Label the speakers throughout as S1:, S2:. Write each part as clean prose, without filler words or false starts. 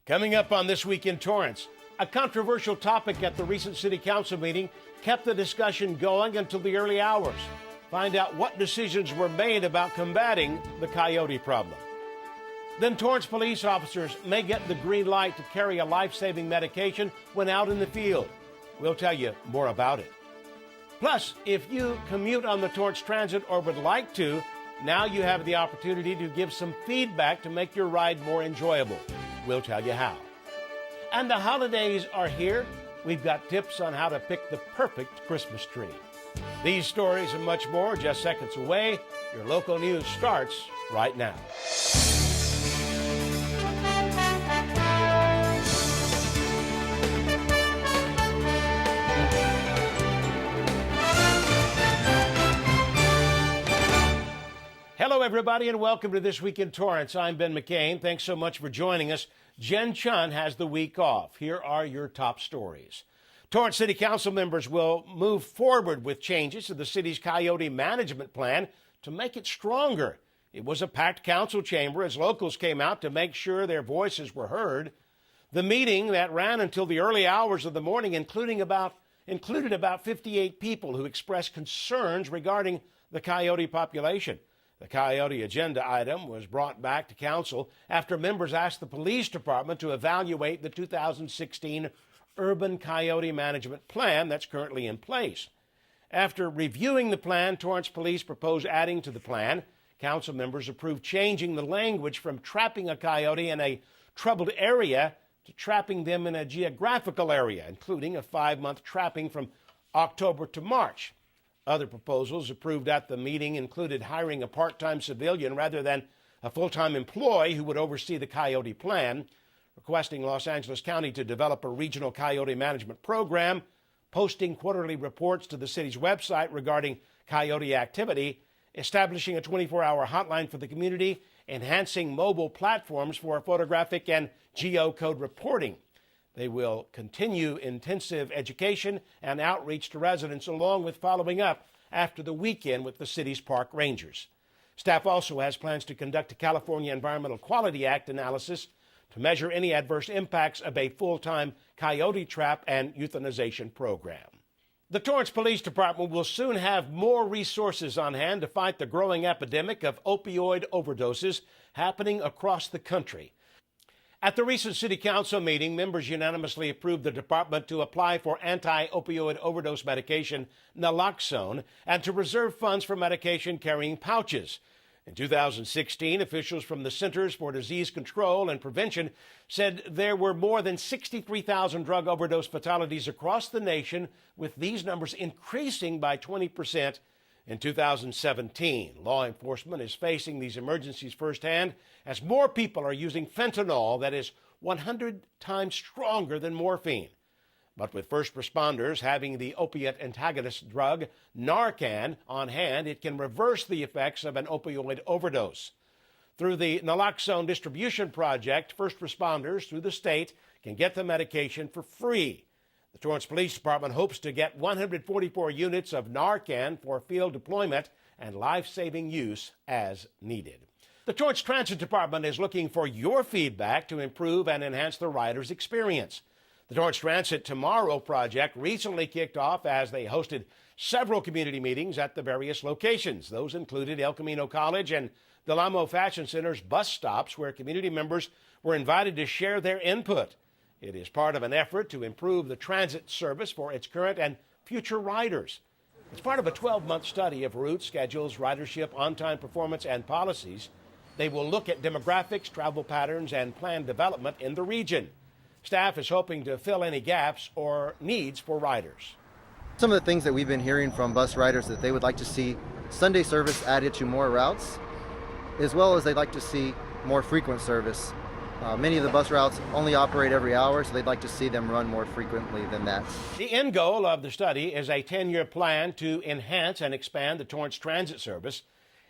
S1: Coming up on This Week in Torrance, a controversial topic at the recent City Council meeting kept the discussion going until the early hours. Find out what decisions were made about combating the coyote problem. Then Torrance police officers may get the green light to carry a life-saving medication when out in the field. We'll tell you more about it. Plus, if you commute on the Torrance Transit or would like to, now you have the opportunity to give some feedback to make your ride more enjoyable. We'll tell you how. And the holidays are here. We've got tips on how to pick the perfect Christmas tree. These stories and much more just seconds away. Your local news starts right now. Hello, everybody, and welcome to This Week in Torrance. I'm Ben McCain. Thanks so much for joining us. Jin Chun has the week off. Here are your top stories. Torrance City Council members will move forward with changes to the city's coyote management plan to make it stronger. It was a packed council chamber as locals came out to make sure their voices were heard. The meeting that ran until the early hours of the morning included about 58 people who expressed concerns regarding the coyote population. The coyote agenda item was brought back to council after members asked the police department to evaluate the 2016 Urban Coyote Management plan that's currently in place. After reviewing the plan, Torrance Police proposed adding to the plan. Council members approved changing the language from trapping a coyote in a troubled area to trapping them in a geographical area, including a 5-month trapping from October to March. Other proposals approved at the meeting included hiring a part-time civilian rather than a full-time employee who would oversee the coyote plan, requesting Los Angeles County to develop a regional coyote management program, posting quarterly reports to the city's website regarding coyote activity, establishing a 24-hour hotline for the community, enhancing mobile platforms for photographic and geocode reporting. They will continue intensive education and outreach to residents, along with following up after the weekend with the city's park rangers. Staff also has plans to conduct a California Environmental Quality Act analysis to measure any adverse impacts of a full-time coyote trap and euthanization program. The Torrance Police Department will soon have more resources on hand to fight the growing epidemic of opioid overdoses happening across the country. At the recent City Council meeting, members unanimously approved the department to apply for anti-opioid overdose medication naloxone and to reserve funds for medication carrying pouches. In 2016, officials from the Centers for Disease Control and Prevention said there were more than 63,000 drug overdose fatalities across the nation, with these numbers increasing by 20% in 2017. Law enforcement is facing these emergencies firsthand as more people are using fentanyl that is 100 times stronger than morphine. But with first responders having the opiate antagonist drug Narcan on hand, it can reverse the effects of an opioid overdose. Through the naloxone distribution project, first responders through the state can get the medication for free. The Torrance Police Department hopes to get 144 units of Narcan for field deployment and life-saving use as needed. The Torrance Transit Department is looking for your feedback to improve and enhance the rider's experience. The Torrance Transit Tomorrow project recently kicked off as they hosted several community meetings at the various locations. Those included El Camino College and Del Amo Fashion Center's bus stops, where community members were invited to share their input. It is part of an effort to improve the transit service for its current and future riders. It's part of a 12-month study of routes, schedules, ridership, on-time performance, and policies. They will look at demographics, travel patterns, and plan development in the region. Staff is hoping to fill any gaps or needs for riders.
S2: Some of the things that we've been hearing from bus riders that they would like to see Sunday service added to more routes, as well as they'd like to see more frequent service. Many of the bus routes only operate every hour, so they'd like to see them run more frequently than that.
S1: The end goal of the study is a 10-year plan to enhance and expand the Torrance Transit service.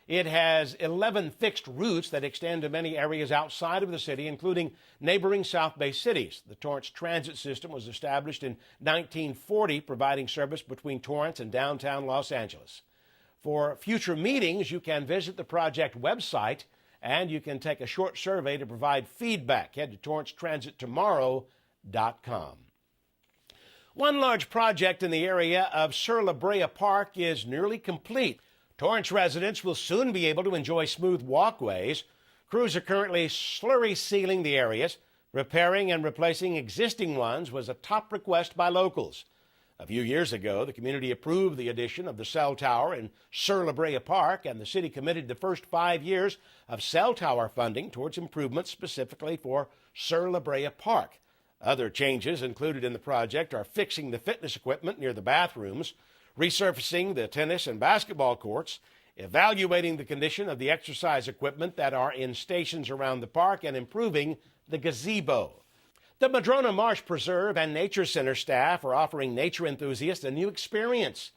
S1: It has 11 fixed routes that extend to many areas outside of the city, including neighboring South Bay cities. The Torrance Transit System was established in 1940, providing service between Torrance and downtown Los Angeles. For future meetings, you can visit the project website and you can take a short survey to provide feedback. Head to TorranceTransitTomorrow.com. One large project in the area of Sur La Brea Park is nearly complete. Torrance residents will soon be able to enjoy smooth walkways. Crews are currently slurry sealing the areas. Repairing and replacing existing ones was a top request by locals. A few years ago, the community approved the addition of the cell tower in Sur La Brea Park, and the city committed the first 5 years of cell tower funding towards improvements specifically for Sur La Brea Park. Other changes included in the project are fixing the fitness equipment near the bathrooms, resurfacing the tennis and basketball courts, evaluating the condition of the exercise equipment that are in stations around the park, and improving the gazebo. The Madrona Marsh Preserve and Nature Center staff are offering nature enthusiasts a new experience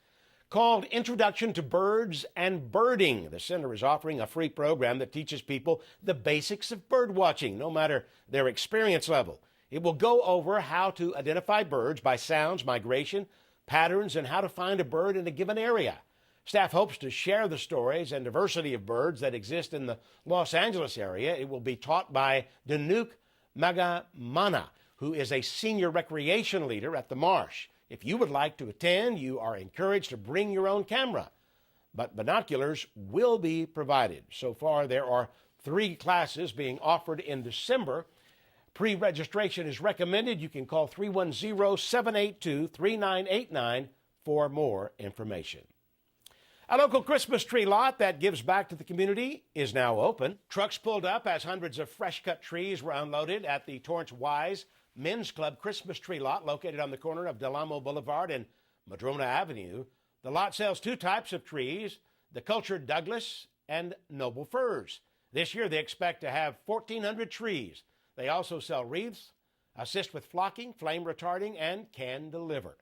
S1: called Introduction to Birds and Birding. The center is offering a free program that teaches people the basics of bird watching, no matter their experience level. It will go over how to identify birds by sounds, migration, patterns, and how to find a bird in a given area. Staff hopes to share the stories and diversity of birds that exist in the Los Angeles area. It will be taught by Danuk Magamana, who is a senior recreation leader at the Marsh. If you would like to attend, you are encouraged to bring your own camera, but binoculars will be provided. So far, there are 3 classes being offered in December. Pre-registration is recommended. You can call 310-782-3989 for more information. A local Christmas tree lot that gives back to the community is now open. Trucks pulled up as hundreds of fresh-cut trees were unloaded at the Torrance Wise Men's Club Christmas tree lot located on the corner of Del Amo Boulevard and Madrona Avenue. The lot sells 2 types of trees, the cultured Douglas and noble firs. This year they expect to have 1,400 trees. They also sell wreaths, assist with flocking, flame retarding, and can deliver.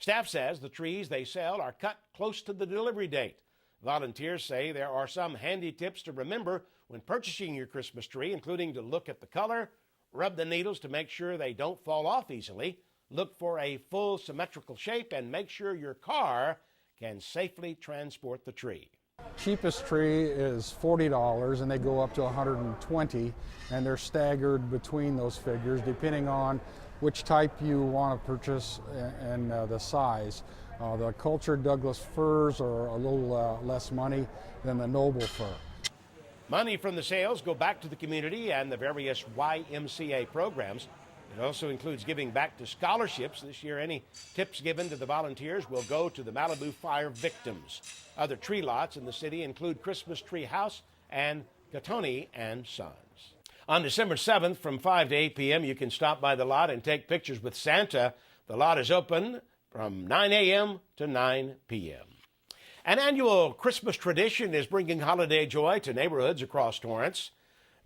S1: Staff says the trees they sell are cut close to the delivery date. Volunteers say there are some handy tips to remember when purchasing your Christmas tree, including to look at the color, rub the needles to make sure they don't fall off easily, look for a full symmetrical shape, and make sure your car can safely transport the tree.
S3: Cheapest tree is $40 and they go up to $120, and they're staggered between those figures depending on which type you want to purchase and the size. The cultured Douglas firs are a little less money than the noble fir.
S1: Money from the sales go back to the community and the various YMCA programs. It also includes giving back to scholarships. This year, any tips given to the volunteers will go to the Malibu fire victims. Other tree lots in the city include Christmas Tree House and Gattoni and Sons. On December 7th from 5 to 8 p.m., you can stop by the lot and take pictures with Santa. The lot is open from 9 a.m. to 9 p.m. An annual Christmas tradition is bringing holiday joy to neighborhoods across Torrance.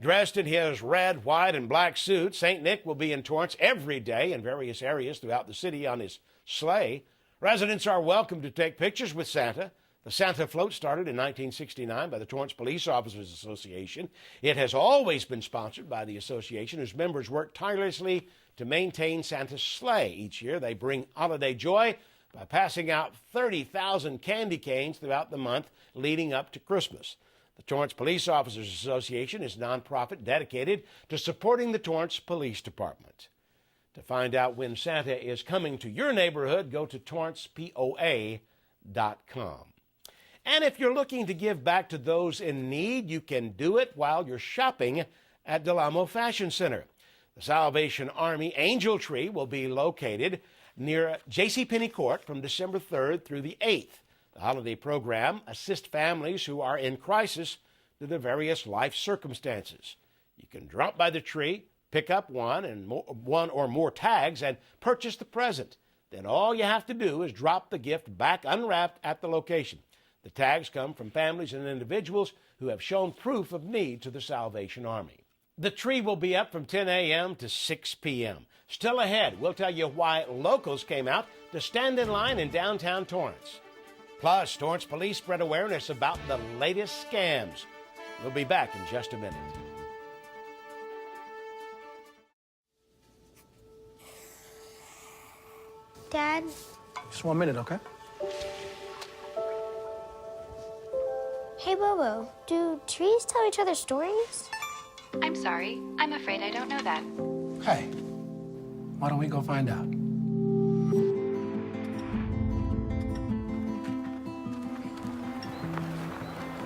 S1: Dressed in his red, white, and black suit, St. Nick will be in Torrance every day in various areas throughout the city on his sleigh. Residents are welcome to take pictures with Santa. The Santa float started in 1969 by the Torrance Police Officers Association. It has always been sponsored by the association, whose members work tirelessly to maintain Santa's sleigh. Each year they bring holiday joy by passing out 30,000 candy canes throughout the month leading up to Christmas. The Torrance Police Officers Association is a nonprofit dedicated to supporting the Torrance Police Department. To find out when Santa is coming to your neighborhood, go to torrancepoa.com. And if you're looking to give back to those in need, you can do it while you're shopping at Del Amo Fashion Center. The Salvation Army Angel Tree will be located near JCPenney Court from December 3rd through the 8th. The holiday program assists families who are in crisis due to various life circumstances. You can drop by the tree, pick up one or more tags, and purchase the present. Then all you have to do is drop the gift back unwrapped at the location. The tags come from families and individuals who have shown proof of need to the Salvation Army. The tree will be up from 10 a.m. to 6 p.m. Still ahead, we'll tell you why locals came out to stand in line in downtown Torrance. Plus, Torrance Police spread awareness about the latest scams. We'll be back in just a minute.
S4: Dad?
S5: Just 1 minute, okay?
S4: Hey, Bobo, do trees tell each other stories?
S5: I'm sorry. I'm afraid I don't know that.
S6: Hey, why don't we go find out?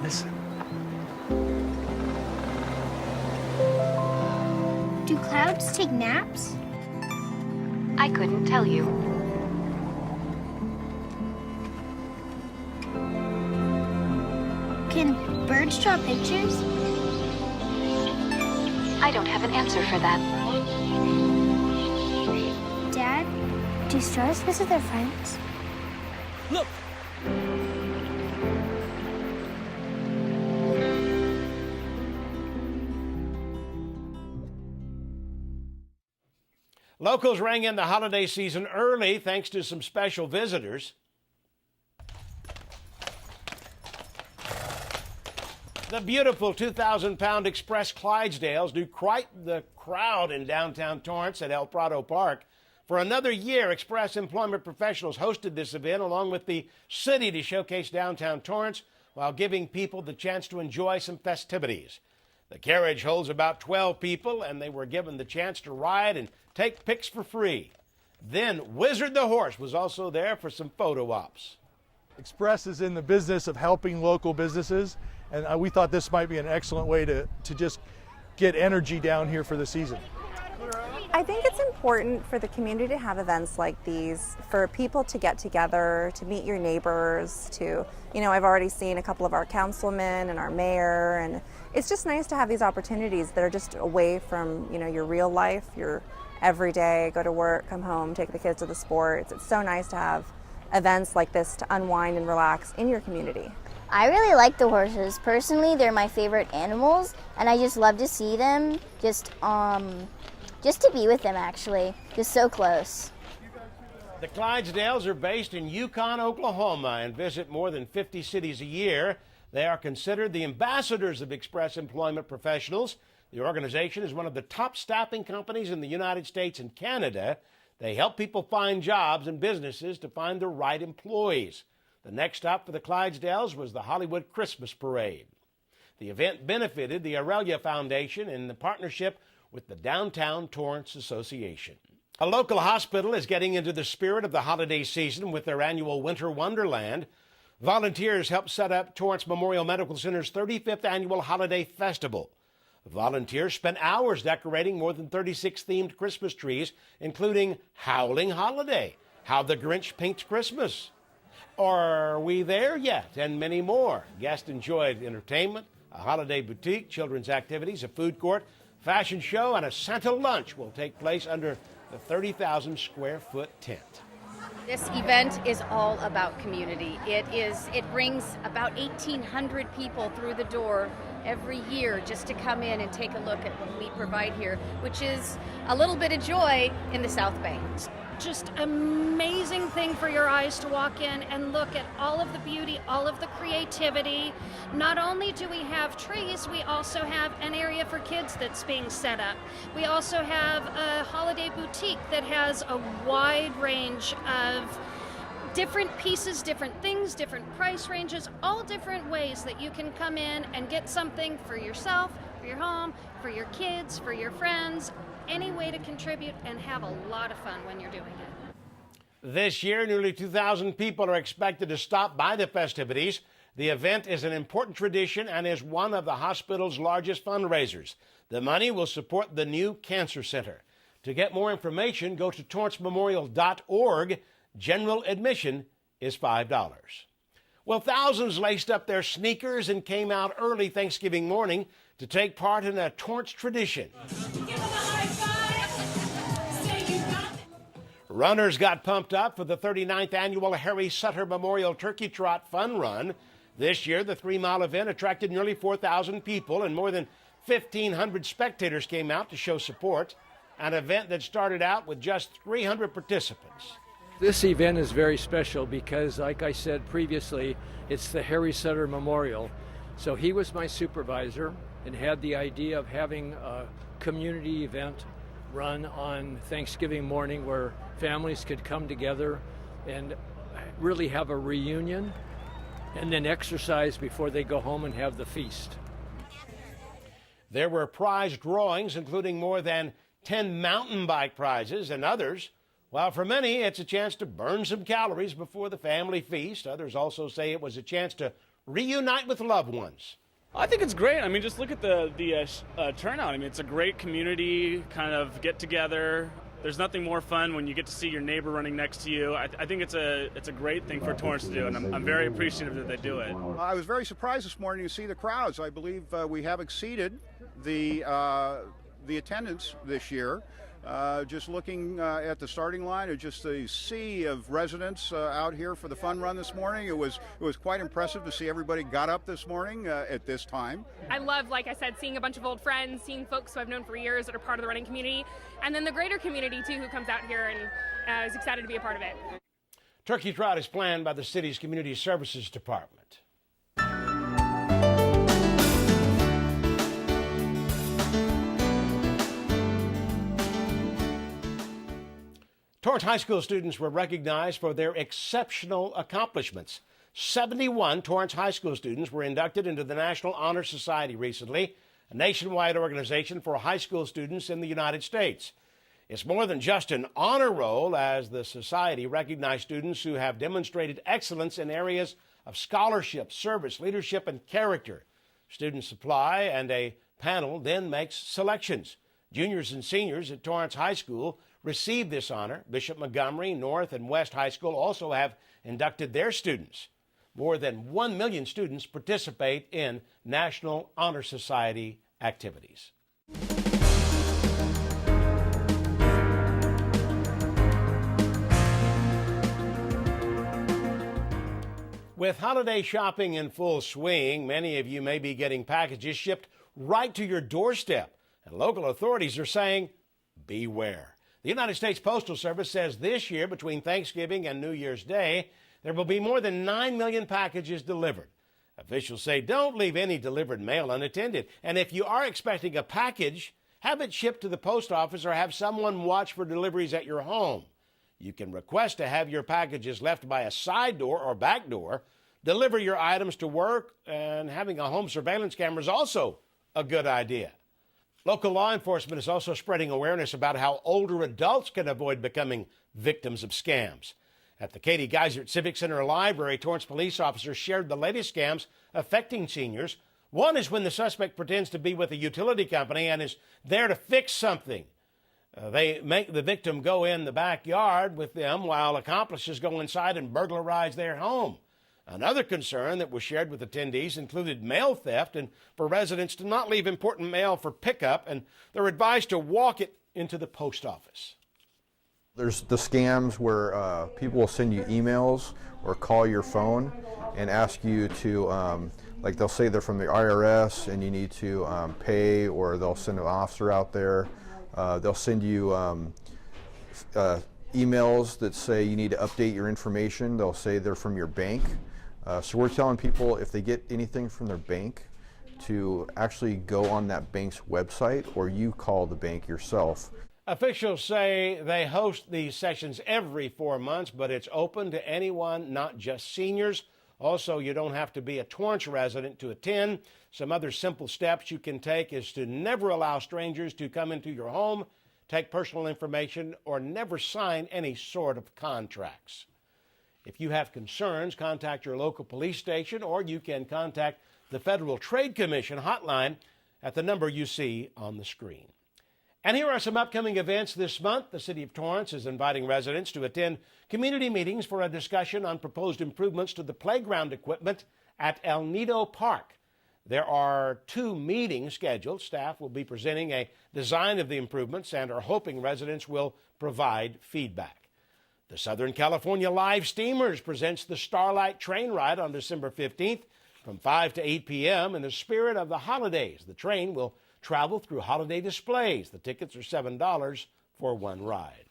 S6: Listen.
S4: Do clouds take naps?
S5: I couldn't tell you.
S4: Can birds draw pictures?
S5: I don't have an answer for that.
S4: Dad, do stars visit their friends?
S6: Look!
S1: Locals rang in the holiday season early thanks to some special visitors. The beautiful 2,000-pound Express Clydesdales drew quite the crowd in downtown Torrance at El Prado Park. For another year, Express employment professionals hosted this event along with the city to showcase downtown Torrance while giving people the chance to enjoy some festivities. The carriage holds about 12 people, and they were given the chance to ride and take pics for free. Then Wizard the Horse was also there for some photo ops.
S7: Express is in the business of helping local businesses, and we thought this might be an excellent way to just get energy down here for the season.
S8: I think it's important for the community to have events like these, for people to get together, to meet your neighbors, to, I've already seen a couple of our councilmen and our mayor, and it's just nice to have these opportunities that are just away from, your real life, your everyday, go to work, come home, take the kids to the sports. It's so nice to have events like this to unwind and relax in your community.
S9: I really like the horses. Personally, they're my favorite animals, and I just love to see them, just to be with them, actually. Just so close.
S1: The Clydesdales are based in Yukon, Oklahoma, and visit more than 50 cities a year. They are considered the ambassadors of Express Employment Professionals. The organization is one of the top staffing companies in the United States and Canada. They help people find jobs and businesses to find the right employees. The next stop for the Clydesdales was the Hollywood Christmas Parade. The event benefited the Aurelia Foundation in the partnership with the Downtown Torrance Association. A local hospital is getting into the spirit of the holiday season with their annual Winter Wonderland. Volunteers helped set up Torrance Memorial Medical Center's 35th annual holiday festival. Volunteers spent hours decorating more than 36 themed Christmas trees, including Howling Holiday, How the Grinch Pinked Christmas, Are We There Yet, and many more. Guests enjoyed entertainment, a holiday boutique, children's activities, a food court, fashion show, and a Santa lunch will take place under the 30,000 square foot tent.
S10: This event is all about community. It brings about 1,800 people through the door every year just to come in and take a look at what we provide here, which is a little bit of joy in the South Bay.
S11: Just amazing thing for your eyes to walk in and look at all of the beauty, all of the creativity. Not only do we have trees, we also have an area for kids that's being set up. We also have a holiday boutique that has a wide range of different pieces, different things, different price ranges, all different ways that you can come in and get something for yourself, for your home, for your kids, for your friends, any way to contribute and have a lot of fun when you're doing it.
S1: This year, nearly 2,000 people are expected to stop by the festivities. The event is an important tradition and is one of the hospital's largest fundraisers. The money will support the new cancer center. To get more information, go to torrancememorial.org. General admission is $5. Well, thousands laced up their sneakers and came out early Thanksgiving morning to take part in a Torrance tradition. Runners got pumped up for the 39th annual Harry Sutter Memorial Turkey Trot Fun Run. This year, the 3-mile event attracted nearly 4,000 people, and more than 1,500 spectators came out to show support. An event that started out with just 300 participants.
S12: This event is very special because, like I said previously, it's the Harry Sutter Memorial. So he was my supervisor and had the idea of having a community event run on Thanksgiving morning where families could come together and really have a reunion and then exercise before they go home and have the feast.
S1: There were prize drawings, including more than 10 mountain bike prizes and others. While for many, it's a chance to burn some calories before the family feast. Others also say it was a chance to reunite with loved ones.
S13: I think it's great. I mean, just look at the turnout. I mean, it's a great community kind of get together. There's nothing more fun when you get to see your neighbor running next to you. I think it's a great thing for Torrance to do, and I'm very appreciative that they do it.
S14: I was very surprised this morning to see the crowds. I believe we have exceeded the attendance this year. Just looking at the starting line, or just a sea of residents out here for the fun run this morning. It was quite impressive to see everybody got up this morning at this time.
S15: I love, like I said, seeing a bunch of old friends, seeing folks who I've known for years that are part of the running community, and then the greater community too, who comes out here and is excited to be a part of it.
S1: Turkey Trot is planned by the city's Community Services Department. Torrance High School students were recognized for their exceptional accomplishments. 71 Torrance High School students were inducted into the National Honor Society recently, a nationwide organization for high school students in the United States. It's more than just an honor roll, as the society recognizes students who have demonstrated excellence in areas of scholarship, service, leadership, and character. Students apply, and a panel then makes selections. Juniors and seniors at Torrance High School receive this honor. Bishop Montgomery, North, and West High School also have inducted their students. More than 1 million students participate in National Honor Society activities. With holiday shopping in full swing, many of you may be getting packages shipped right to your doorstep, and local authorities are saying, beware. The United States Postal Service says this year, between Thanksgiving and New Year's Day, there will be more than 9 million packages delivered. Officials say don't leave any delivered mail unattended. And if you are expecting a package, have it shipped to the post office or have someone watch for deliveries at your home. You can request to have your packages left by a side door or back door, deliver your items to work, and having a home surveillance camera is also a good idea. Local law enforcement is also spreading awareness about how older adults can avoid becoming victims of scams. At the Katie Geisert Civic Center Library, Torrance police officers shared the latest scams affecting seniors. One is when the suspect pretends to be with a utility company and is there to fix something. They make the victim go in the backyard with them while accomplices go inside and burglarize their home. Another concern that was shared with attendees included mail theft, and for residents to not leave important mail for pickup, and they're advised to walk it into the post office.
S16: There's the scams where people will send you emails or call your phone and ask you to, like they'll say they're from the IRS and you need to pay, or they'll send an officer out there. They'll send you emails that say you need to update your information. They'll say they're from your bank. So we're telling people if they get anything from their bank to actually go on that bank's website, or you call the bank yourself.
S1: Officials say they host these sessions every 4 months, but it's open to anyone, not just seniors. Also, you don't have to be a Torrance resident to attend. Some other simple steps you can take is to never allow strangers to come into your home, take personal information, or never sign any sort of contracts. If you have concerns, contact your local police station, or you can contact the Federal Trade Commission hotline at the number you see on the screen. And here are some upcoming events this month. The City of Torrance is inviting residents to attend community meetings for a discussion on proposed improvements to the playground equipment at El Nido Park. There are 2 meetings scheduled. Staff will be presenting a design of the improvements and are hoping residents will provide feedback. The Southern California Live Steamers presents the Starlight Train Ride on December 15th from 5 to 8 p.m. in the spirit of the holidays. The train will travel through holiday displays. The tickets are $7 for one ride.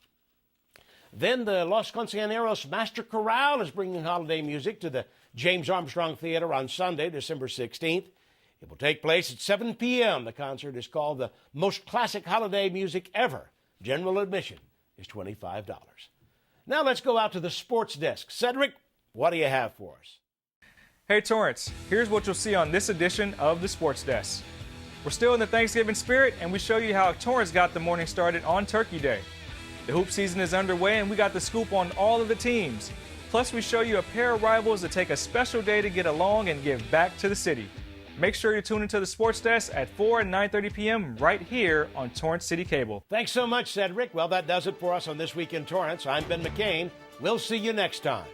S1: Then the Los Consejeros Master Chorale is bringing holiday music to the James Armstrong Theater on Sunday, December 16th. It will take place at 7 p.m. The concert is called the Most Classic Holiday Music Ever. General admission is $25. Now let's go out to the sports desk. Cedric, what do you have for us?
S17: Hey Torrance, here's what you'll see on this edition of the Sports Desk. We're still in the Thanksgiving spirit, and we show you how Torrance got the morning started on Turkey Day. The hoop season is underway, and we got the scoop on all of the teams. Plus, we show you a pair of rivals that take a special day to get along and give back to the city. Make sure you tune into the Sports Desk at 4 and 9:30 p.m. right here on Torrance City Cable.
S1: Thanks so much, Cedric. Well, that does it for us on This Week in Torrance. I'm Ben McCain. We'll see you next time.